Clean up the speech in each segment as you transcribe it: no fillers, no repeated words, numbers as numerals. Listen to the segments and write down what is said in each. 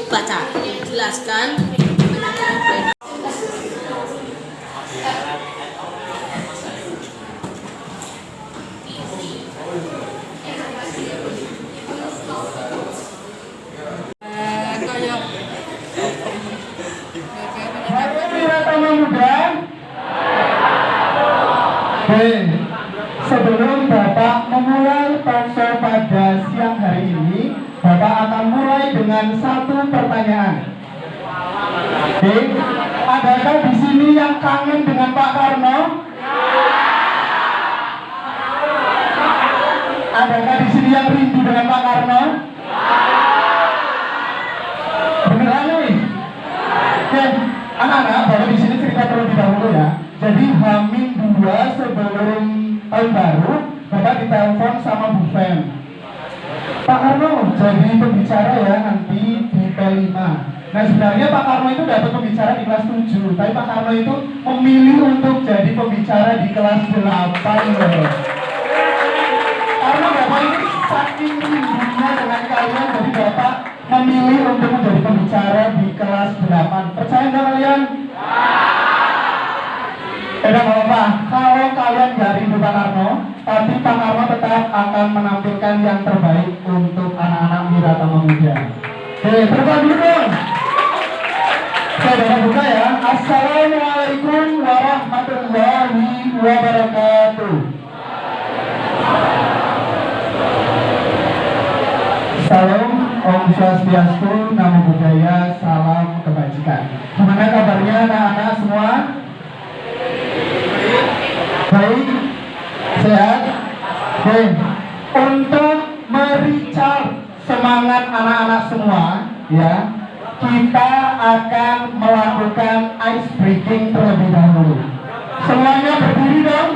Baca, jelaskan. Sebelum Bapak memulai talkshow pada siang hari ini, Bapak akan mulai dengan satu pertanyaan. Oke, adakah di sini yang kangen dengan Pak Karno? Adakah di sini yang rindu dengan Pak Karno? Beneran nih? Oke, anak-anak, Bapak di sini cerita terlebih dahulu ya. Jadi H-2 sebelum tahun baru, Bapak ditelepon sama Bu Fen. Pak Karno jadi pembicara ya nanti di P5. Nah sebenarnya Pak Karno itu dapat pembicara di kelas 7, tapi Pak Karno itu memilih untuk jadi pembicara di kelas 8 loh. Karena Bapak ini saking rindunya dengan kalian, jadi Bapak memilih untuk menjadi pembicara di kelas 8. Percaya nggak kalian? Tidak apa-apa, kalau kalian nggak rindu Pak Karno, tapi Pak Karno tetap akan menampilkan yang terbaik untuk anak-anak Wiratama Muda. Oke, terbang dulu dong. Saya buka ya. Assalamualaikum warahmatullahi wabarakatuh. Salam, Om Swastiastu, Namo Buddhaya, salam kebajikan. Gimana kabarnya anak-anak semua? Baik, sehat. Oke, untuk merecharge semangat anak-anak semua, ya, kita akan melakukan ice breaking terlebih dahulu. Semuanya berdiri dong,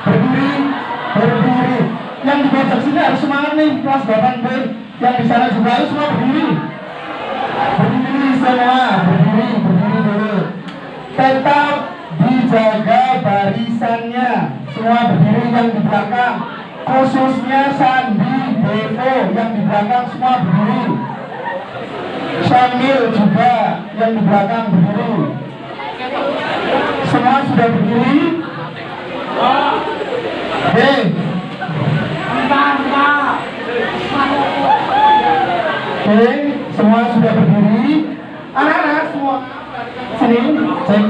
berdiri, berdiri. Yang di pojok sini harus semangat nih, kelas 8B. Yang di sana juga harus semua berdiri. Berdiri semua, berdiri, berdiri dulu. Tetap dijaga barisannya, semua berdiri yang di belakang, khususnya Sandi, Devo yang di belakang semua berdiri. Syamil juga yang di belakang berdiri. Semua sudah berdiri? Oke. Oke, semua sudah berdiri. Anak-anak semua sini, cek.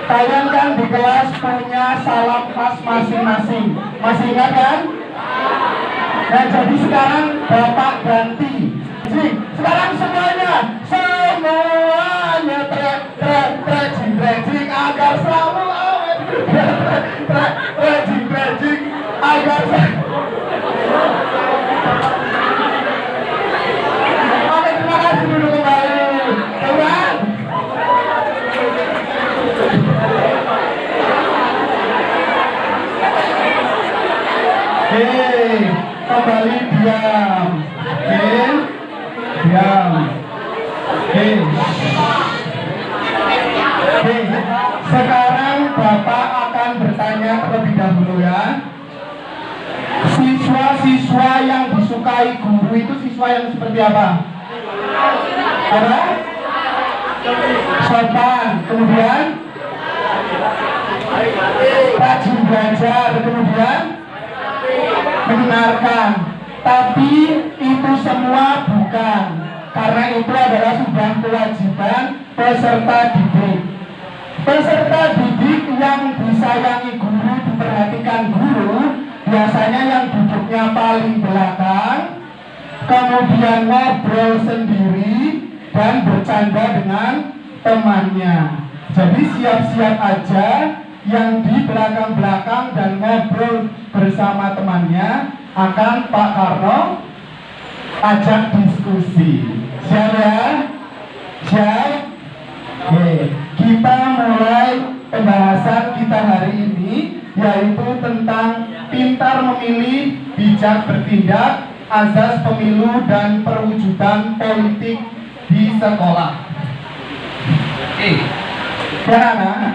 Kalian kan di kelas punya salam khas masing-masing. Masih ingat kan? Nah jadi sekarang Bapak ganti. Jadi sekarang semuanya tracing agar selalu awet. Tracing agar Oke, terima kasih dulu kembali. Teman. Kembali diam. Diam. Sekarang Bapak akan bertanya terlebih dahulu ya. Siswa-siswa yang disukai guru itu siswa yang seperti apa? Apa? Sopan. Kemudian rajin belajar. Kemudian mendengarkan. Tapi itu semua bukan, karena itu adalah sudah kewajiban peserta didik. Peserta didik yang disayangi guru, diperhatikan guru, biasanya yang duduknya paling belakang, kemudian ngobrol sendiri dan bercanda dengan temannya. Jadi siap-siap aja yang di belakang-belakang dan ngobrol bersama temannya akan Pak Karno ajak diskusi. Siap ya? Siap? Oke, kita mulai pembahasan kita hari ini, yaitu tentang pintar memilih, bijak bertindak, azas pemilu dan perwujudan politik di sekolah. Oke, anak-anak,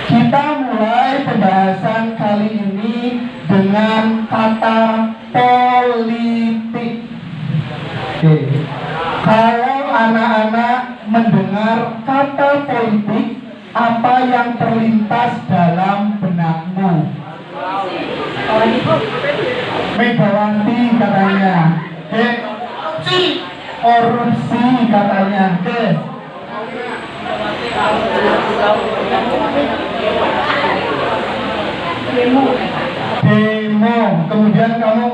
kita mulai pembahasan kali ini dengan kata politik. Oke, kalau anak-anak mendengar kata politik, apa yang terlintas dalam benakmu? Megawati katanya. Oke, korupsi katanya. Oke. Demo. Kemudian kamu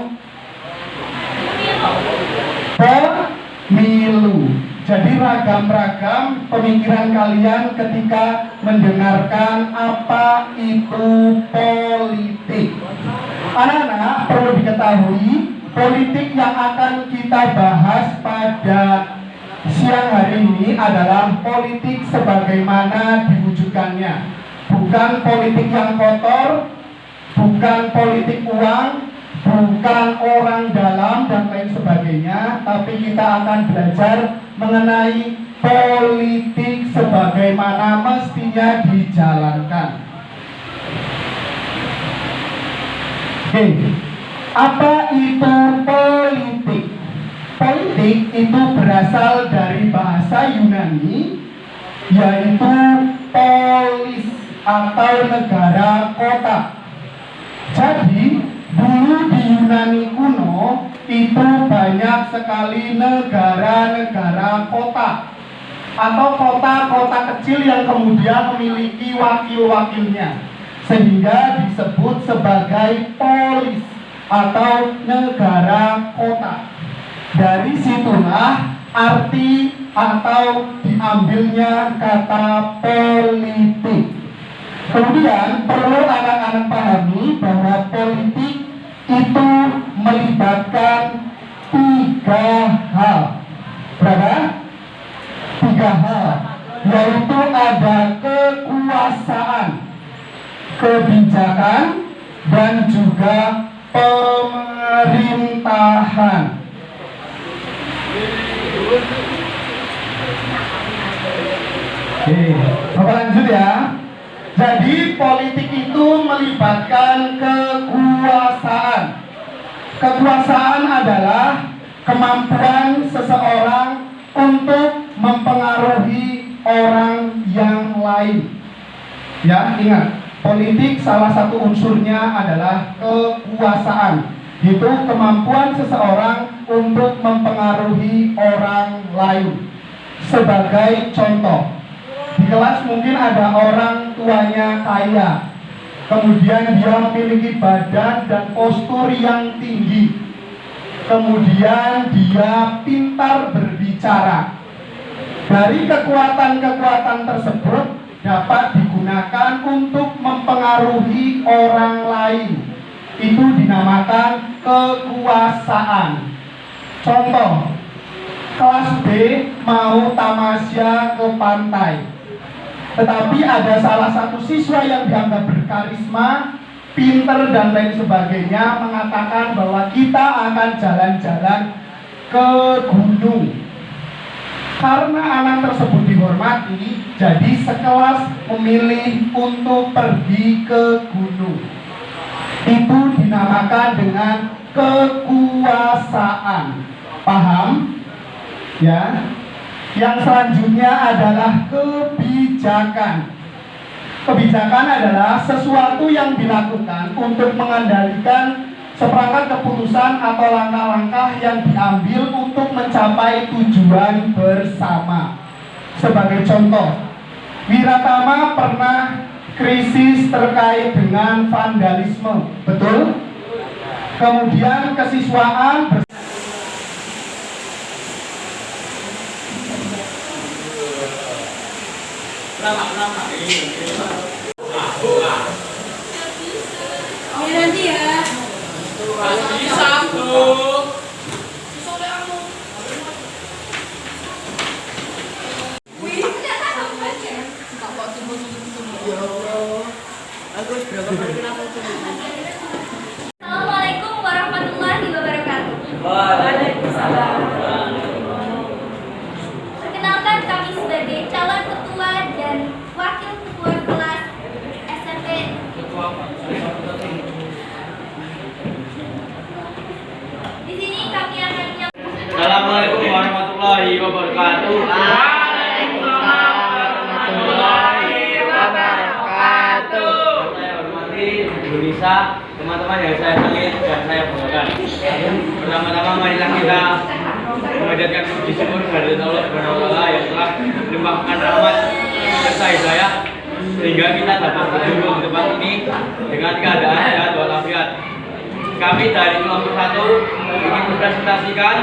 pemilu. Jadi ragam-ragam pemikiran kalian ketika mendengarkan apa itu politik. Anak-anak perlu diketahui, politik yang akan kita bahas pada siang hari ini adalah politik sebagaimana diwujudkannya. Bukan politik yang kotor, bukan politik uang, bukan orang dalam dan lain sebagainya, tapi kita akan belajar mengenai politik sebagaimana mestinya dijalankan. Oke, apa itu politik? Politik itu berasal dari bahasa Yunani, yaitu polis atau negara kota. Jadi dulu di Yunani kuno itu banyak sekali negara-negara kota atau kota-kota kecil yang kemudian memiliki wakil-wakilnya, sehingga disebut sebagai polis atau negara kota. Dari situlah arti atau diambilnya kata politik. Kemudian perlu anak-anak pahami bahwa politik itu melibatkan 3 hal. Berapa? 3 hal, yaitu ada kekuasaan, kebijakan, dan juga pemerintahan. Oke, Bapak lanjut ya. Jadi politik itu melibatkan kekuasaan. Kekuasaan adalah kemampuan seseorang untuk mempengaruhi orang yang lain. Ya, ingat, politik salah satu unsurnya adalah kekuasaan. Itu kemampuan seseorang untuk mempengaruhi orang lain. Sebagai contoh, di kelas mungkin ada orang tuanya kaya, kemudian dia memiliki badan dan postur yang tinggi, kemudian dia pintar berbicara. Dari kekuatan-kekuatan tersebut dapat digunakan untuk mempengaruhi orang lain. Itu dinamakan kekuasaan. Contoh, kelas B mau tamasya ke pantai, tetapi ada salah satu siswa yang dianggap berkarisma, pinter dan lain sebagainya, mengatakan bahwa kita akan jalan-jalan ke gunung. Karena anak tersebut dihormati, jadi sekelas memilih untuk pergi ke gunung. Itu dinamakan dengan kekuasaan. Paham? Ya. Yang selanjutnya adalah kebijakan. Kebijakan adalah sesuatu yang dilakukan untuk mengendalikan seperangkat keputusan atau langkah-langkah yang diambil untuk mencapai tujuan bersama. Sebagai contoh, Wiratama pernah krisis terkait dengan vandalisme, betul? Kemudian kesiswaan nanti ya. Bisa tuh. Assalamualaikum warahmatullahi wabarakatuh. Waalaikumsalam. Perkenalkan kami sebagai calon ketua dan wakil ketua kelas SMP. Di sini kami akan menyampaikan. Assalamualaikum warahmatullahi wabarakatuh. Waalaikumsalam warahmatullahi wabarakatuh. Saya hormati Bu Nisa, teman-teman yang saya sayangi dan saya banggakan. Pertama-tama marilah kita memanjatkan puji syukur kehadirat Allah Subhanahu wa taala yang telah melimpahkan rahmat serta hidayah sehingga kita dapat berjumpa di tempat ini dengan keadaan sehat walafiat. Kami dari kelompok 1 ingin mempresentasikan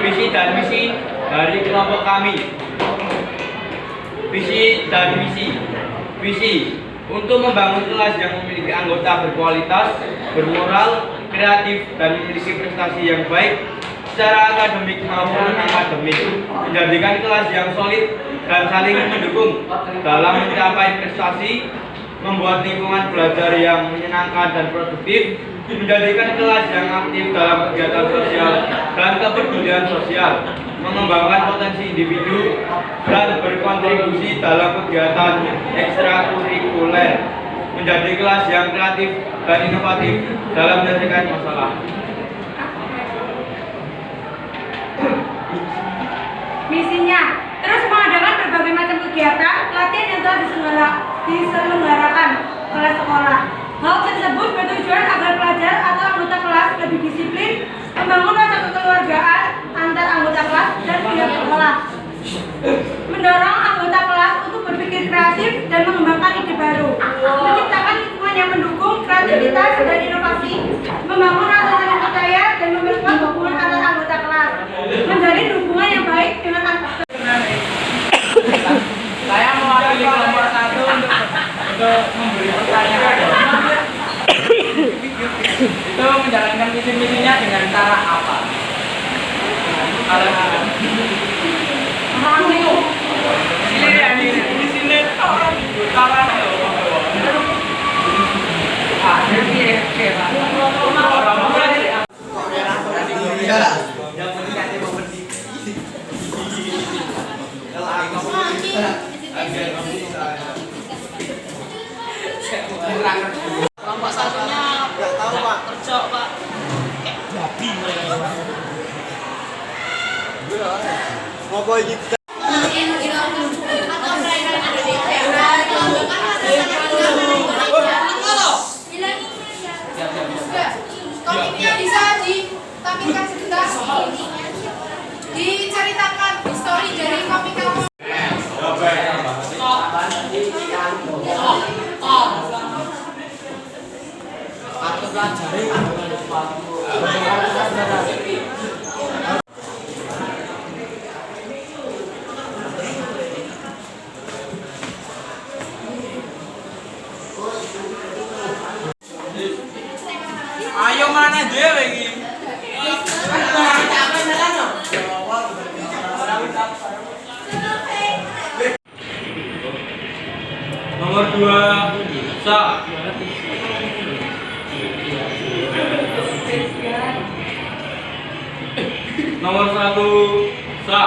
visi dan misi dari kelompok kami. Visi dan misi. Visi untuk membangun kelas yang memiliki anggota berkualitas, bermoral, kreatif, dan memiliki prestasi yang baik secara akademik maupun akademik, menjadikan kelas yang solid dan saling mendukung dalam mencapai prestasi, membuat lingkungan belajar yang menyenangkan dan produktif, menjadikan kelas yang aktif dalam kegiatan sosial dan kepedulian sosial, mengembangkan potensi individu dan berkontribusi dalam kegiatan ekstrakurikuler, menjadi kelas yang kreatif dan inovatif dalam menyelesaikan masalah. Misinya terus mengadakan berbagai macam kegiatan pelatihan yang telah diselenggarakan oleh sekolah. Hal tersebut bertujuan agar pelajar atau anggota kelas lebih disiplin, membangun rasa kekeluargaan antar anggota kelas dan pihak sekolah, mendorong anggota kelas untuk berpikir kreatif dan mengembangkan ide baru, menciptakan lingkungan yang mendukung kreativitas dan inovasi, membangun rasa saling percaya dan memperkuat hubungan antar anggota kelas, menjalin hubungan yang baik dengan anggota. Saya mewakili kelompok 1 untuk memberi pertanyaan. Itu menjalankan misi-misinya dengan cara apa? Di sini orang caranya Kelompok satunya nggak tahu Pak, kerja Pak. Kayak babi mereka. Ngopo iki? Komiknya bisa ditampilkan sebentar, diceritakan histori dari komik kamu. ayo mana dhewe iki? Nomor 2, Sa. Nomor 1, Sa.